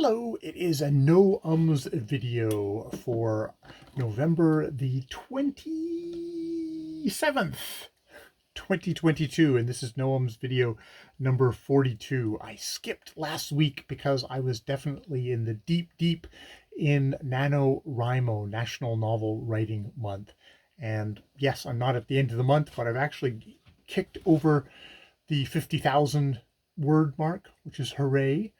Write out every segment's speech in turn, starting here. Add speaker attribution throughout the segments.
Speaker 1: Hello, it is a no ums video for November the 27th, 2022, and this is no ums video number 42. I skipped last week because I was definitely in the deep in NaNoWriMo, National Novel Writing Month. And yes, I'm not at the end of the month, but I've actually kicked over the 50,000 word mark, which is hooray.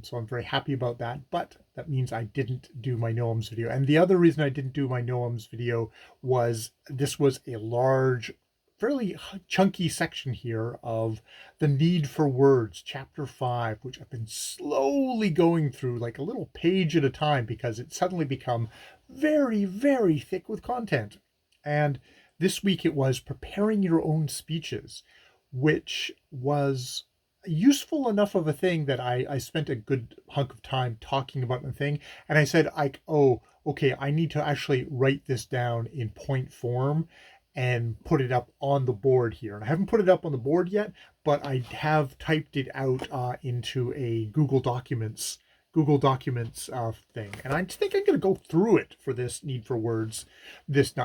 Speaker 1: So I'm very happy about that, but that means I didn't do my Noams video. And the other reason I didn't do my Noams video was this was a large, fairly chunky section here of the need for words, chapter 5, which I've been slowly going through like a little page at a time because it's suddenly become very thick with content. And this week it was preparing your own speeches, which was useful enough of a thing that I spent a good hunk of time talking about the thing. And I said, oh, okay, I need to actually write this down in point form and put it up on the board here. And I haven't put it up on the board yet, but I have typed it out into a Google Documents thing. And I think I'm going to go through it for this Need for Words, this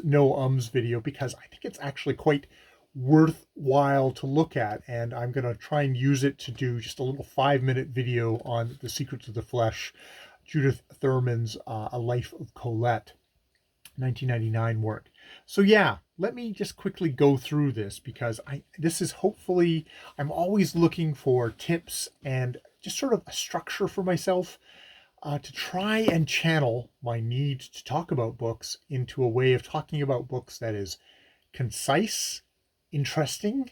Speaker 1: no ums video, because I think it's actually quite worthwhile to look at, and I'm going to try and use it to do just a little 5-minute video on The Secrets of the Flesh, Judith Thurman's A Life of Colette, 1999 work. So yeah, let me just quickly go through this because this is hopefully, I'm always looking for tips and just sort of a structure for myself to try and channel my need to talk about books into a way of talking about books that is concise, interesting.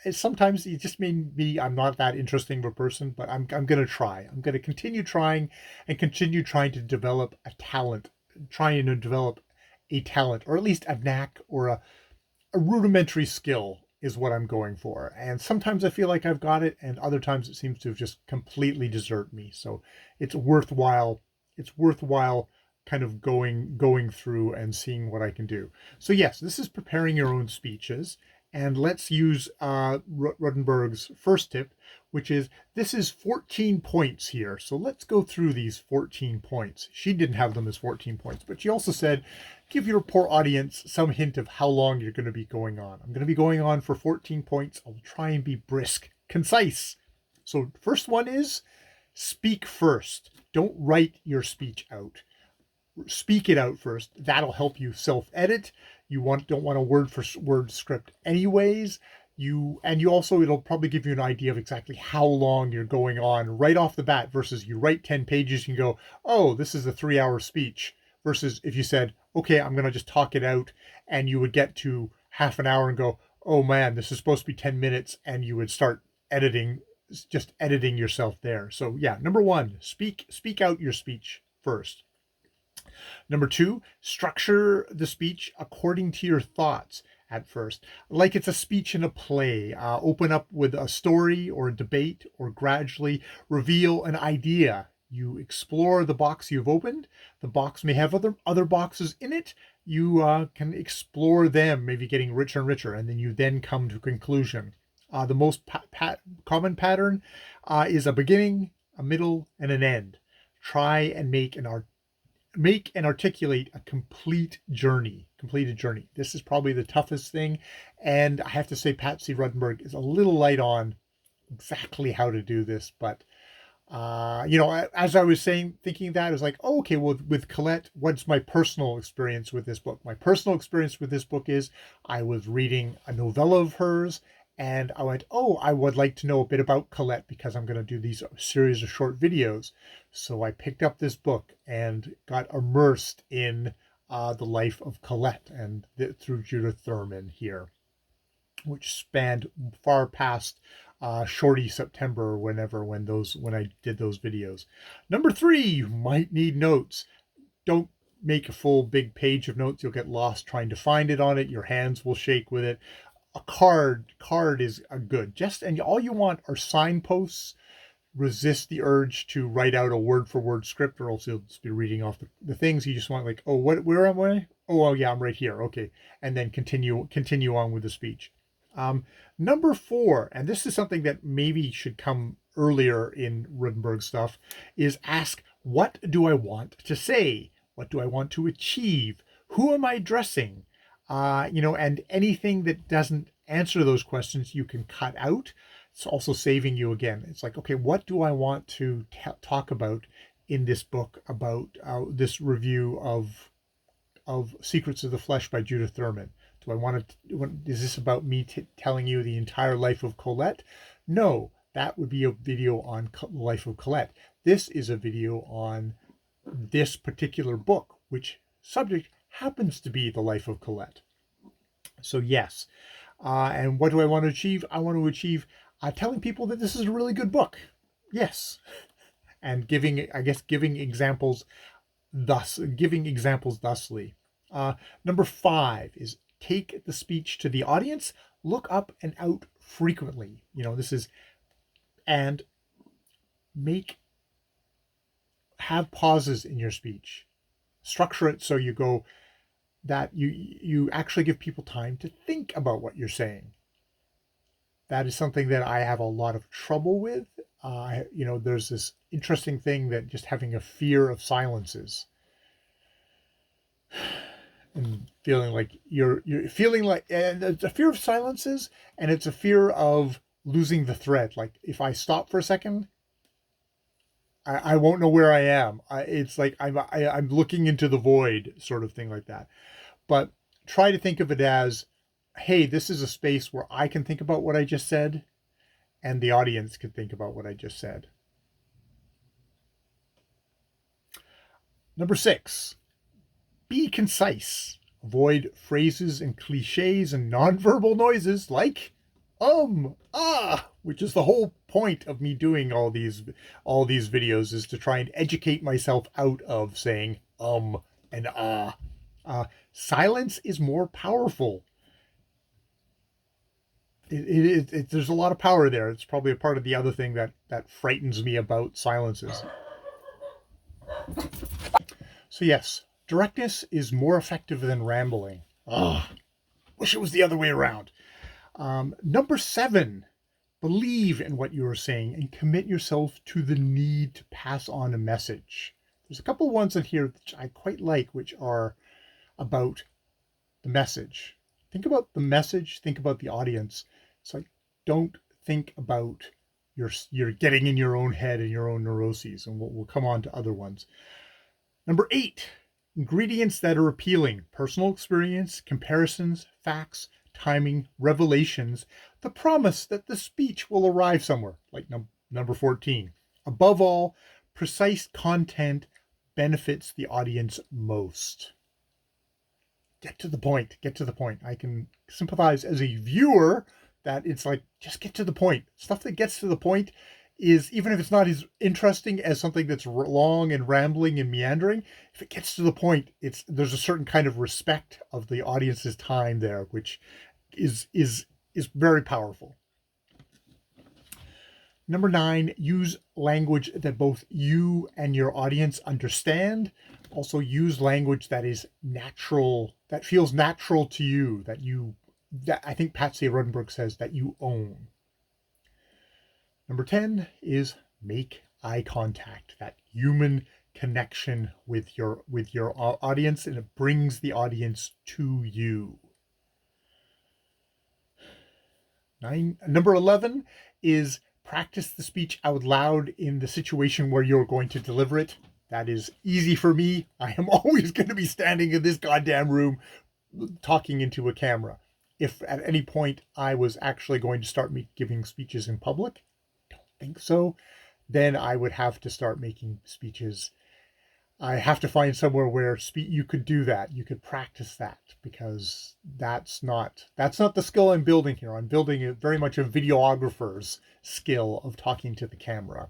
Speaker 1: Sometimes it just may be I'm not that interesting of a person, but I'm going to try. I'm going to continue trying and continue trying to develop a talent, or at least a knack or a rudimentary skill is what I'm going for. And sometimes I feel like I've got it, and other times it seems to have just completely deserted me. So it's worthwhile. Kind of going through and seeing what I can do. So yes, this is preparing your own speeches, and let's use Ruddenberg's first tip, which is this is 14 points here. So let's go through these 14 points. She didn't have them as 14 points, but she also said, give your poor audience some hint of how long you're going to be going on. I'm going to be going on for 14 points. I'll try and be brisk, concise. So first one is speak first. Don't write your speech out. Speak it out first. That'll help you self-edit. You don't want a word for word script anyways. It'll probably give you an idea of exactly how long you're going on right off the bat versus you write 10 pages and go, oh, this is a 3-hour speech, versus if you said, okay, I'm going to just talk it out, and you would get to half an hour and go, oh man, this is supposed to be 10 minutes, and you would start just editing yourself there. So yeah, number one, speak out your speech first. Number two, structure the speech according to your thoughts at first, like it's a speech in a play. Open up with a story or a debate, or gradually reveal an idea. You explore the box you've opened. The box may have other boxes in it. You can explore them, maybe getting richer and richer, and then you come to a conclusion. The most common pattern is a beginning, a middle, and an end. Try and make and articulate a completed journey. This is probably the toughest thing, and I have to say Patsy Ruddenberg is a little light on exactly how to do this, but as I was thinking that, I was like, oh, okay, well, with Colette, what's my personal experience with this book? My personal experience with this book is I was reading a novella of hers, and I went, oh, I would like to know a bit about Colette because I'm going to do these series of short videos. So I picked up this book and got immersed in the life of Colette and through Judith Thurman here, which spanned far past Shorty September, when I did those videos. Number three, you might need notes. Don't make a full big page of notes. You'll get lost trying to find it on it. Your hands will shake with it. A card is a good, and all you want are signposts. Resist the urge to write out a word for word script, or else you'll just be reading off the things. You just want, like, oh, where am I? Oh yeah, I'm right here. Okay. And then continue on with the speech. Number four, and this is something that maybe should come earlier in Rudenberg stuff, is ask, what do I want to say? What do I want to achieve? Who am I addressing? And anything that doesn't answer those questions, you can cut out. It's also saving you again. It's like, okay, what do I want to talk about in this book about this review of Secrets of the Flesh by Judith Thurman? Do I want to? Is this about me telling you the entire life of Colette? No, that would be a video on the life of Colette. This is a video on this particular book, which subject happens to be the life of Colette. So yes, and what do I want to achieve? I want to achieve telling people that this is a really good book. Yes, and giving examples thusly. Number 5 is take the speech to the audience, look up and out frequently. And have pauses in your speech. Structure it so you go that you actually give people time to think about what you're saying. That is something that I have a lot of trouble with. There's this interesting thing that just having a fear of silences and feeling like you're feeling like, and it's a fear of silences, and it's a fear of losing the thread. Like if I stop for a second, I won't know where I am. It's like I'm looking into the void, sort of thing like that. But try to think of it as, hey, this is a space where I can think about what I just said, and the audience can think about what I just said. Number 6, be concise. Avoid phrases and cliches and nonverbal noises like which is the whole point of me doing all these videos, is to try and educate myself out of saying and silence is more powerful. There's a lot of power there. It's probably a part of the other thing that frightens me about silences. So yes, directness is more effective than rambling. Wish it was the other way around. Number 7, believe in what you are saying and commit yourself to the need to pass on a message. There's a couple ones in here that I quite like, which are about the message. Think about the message, think about the audience. It's like, don't think about you're getting in your own head and your own neuroses, and we'll come on to other ones. Number 8, ingredients that are appealing: personal experience, comparisons, facts, timing, revelations, the promise that the speech will arrive somewhere, like number 14. Above all, precise content benefits the audience most. Get to the point. I can sympathize as a viewer that it's like, just get to the point. Stuff that gets to the point is, even if it's not as interesting as something that's long and rambling and meandering, if it gets to the point, there's a certain kind of respect of the audience's time there, which is very powerful. Number 9, use language that both you and your audience understand. Also use language that is natural, that feels natural to you, that I think Patsy Rudenberg says that you own. Number 10 is make eye contact, that human connection with your audience, and it brings the audience to you. Number 11 is practice the speech out loud in the situation where you're going to deliver it. That is easy for me. I am always going to be standing in this goddamn room talking into a camera. If at any point I was actually going to start giving speeches in public, don't think so, then I would have to start making speeches. I have to find somewhere where you could do that. You could practice that, because that's not the skill I'm building here. I'm building very much a videographer's skill of talking to the camera.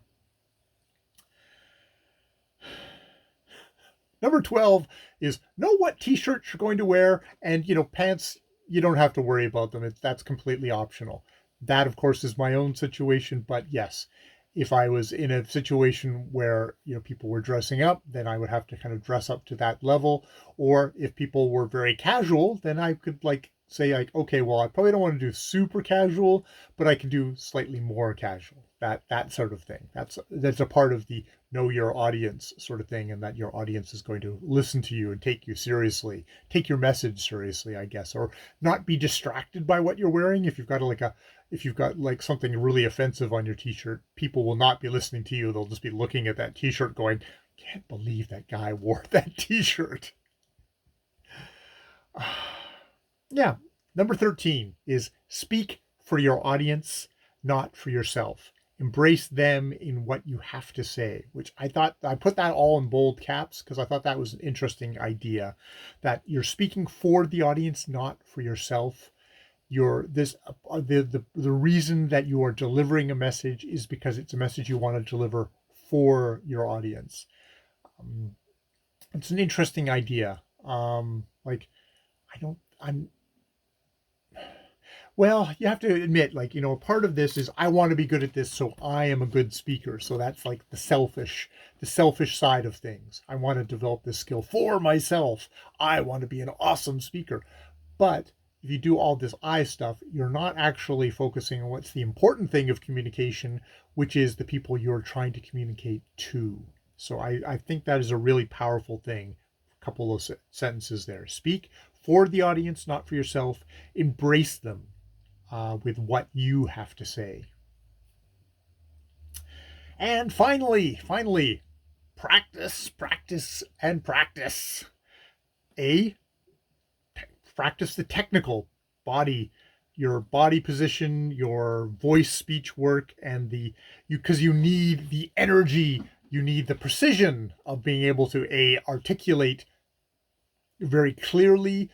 Speaker 1: Number 12 is know what t-shirts you're going to wear, and pants, you don't have to worry about them. That's completely optional. That, of course, is my own situation, but yes, if I was in a situation where people were dressing up, then I would have to kind of dress up to that level. Or if people were very casual, then I could say okay, well, I probably don't want to do super casual, but I can do slightly more casual. that sort of thing. That's a part of the know your audience sort of thing, and that your audience is going to listen to you and take you seriously, take your message seriously, I guess, or not be distracted by what you're wearing. If you've got like something really offensive on your t-shirt, people will not be listening to you. They'll just be looking at that t-shirt going, can't believe that guy wore that t-shirt. Yeah. Number 13 is speak for your audience, not for yourself. Embrace them in what you have to say, which I put that all in bold caps because I thought that was an interesting idea, that you're speaking for the audience, not for yourself. The reason that you are delivering a message is because it's a message you want to deliver for your audience. It's an interesting idea. Like I don't, I'm, Well, you have to admit, like, part of this is I want to be good at this, so I am a good speaker. So that's like the selfish side of things. I want to develop this skill for myself. I want to be an awesome speaker. But if you do all this I stuff, you're not actually focusing on what's the important thing of communication, which is the people you're trying to communicate to. So I think that is a really powerful thing. A couple of sentences there. Speak for the audience, not for yourself. Embrace them with what you have to say. And finally, practice, practice, and practice. Practice the technical your body position, your voice speech work, and because you need the energy, you need the precision of being able to articulate very clearly,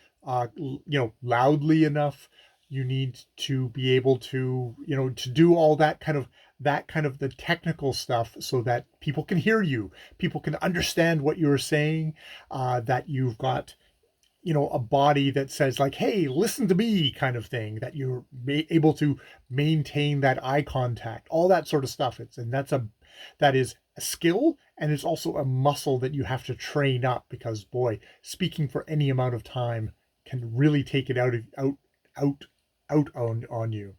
Speaker 1: loudly enough. You need to be able to, to do all that kind of the technical stuff so that people can hear you, people can understand what you're saying, that you've got, a body that says like, hey, listen to me kind of thing, that you're able to maintain that eye contact, all that sort of stuff. That is a skill, and it's also a muscle that you have to train up, because boy, speaking for any amount of time can really take it out on you.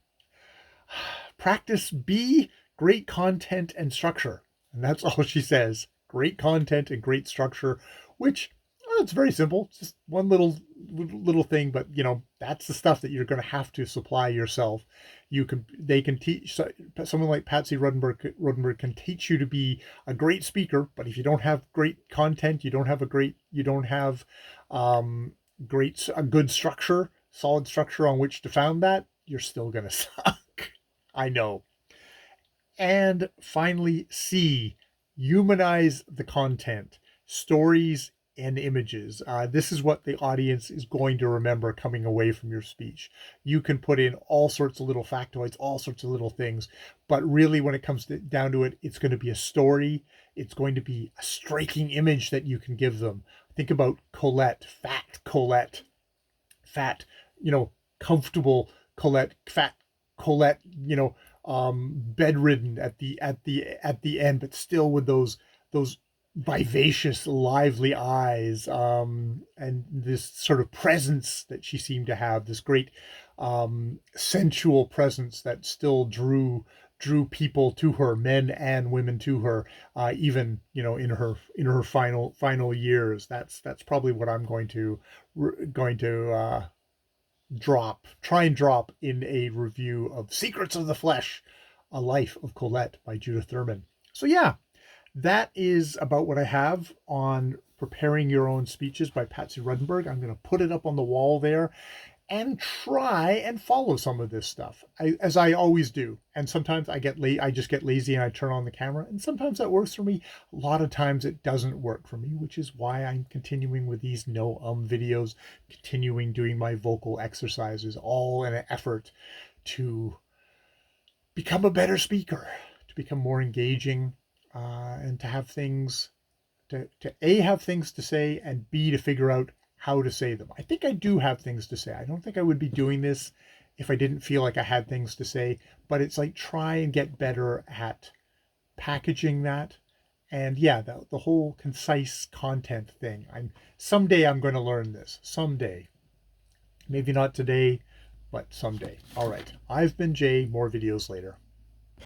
Speaker 1: Practice B, great content and structure. And that's all she says. Great content and great structure, which it's very simple. It's just one little thing, but that's the stuff that you're going to have to supply yourself. They can teach, someone like Patsy Rodenberg can teach you to be a great speaker, but if you don't have great content, you don't have a good structure, solid structure on which to found that, you're still going to suck. I know. And finally, C, humanize the content, stories and images. This is what the audience is going to remember coming away from your speech. You can put in all sorts of little factoids, all sorts of little things, but really when it comes down to it, it's going to be a story. It's going to be a striking image that you can give them. Think about Colette, fat, comfortable Colette, fat Colette, bedridden at the end, but still with those vivacious, lively eyes, and this sort of presence that she seemed to have, this great sensual presence that still drew people to her, men and women to her, even in her final years. That's probably what I'm going to try and drop in a review of Secrets of the Flesh, A Life of Colette by Judith Thurman. So yeah, that is about what I have on Preparing Your Own Speeches by Patsy Rodenberg. I'm going to put it up on the wall there and try and follow some of this stuff, as I always do. And sometimes I just get lazy and I turn on the camera, and sometimes that works for me. A lot of times it doesn't work for me, which is why I'm continuing with these videos, continuing doing my vocal exercises, all in an effort to become a better speaker, to become more engaging, and to have things to A, have things to say, and B, to figure out how to say them. I think I do have things to say. I don't think I would be doing this if I didn't feel like I had things to say, but it's like try and get better at packaging that. And yeah, the whole concise content thing. Someday I'm going to learn this. Someday. Maybe not today, but someday. All right. I've been Jay. More videos later.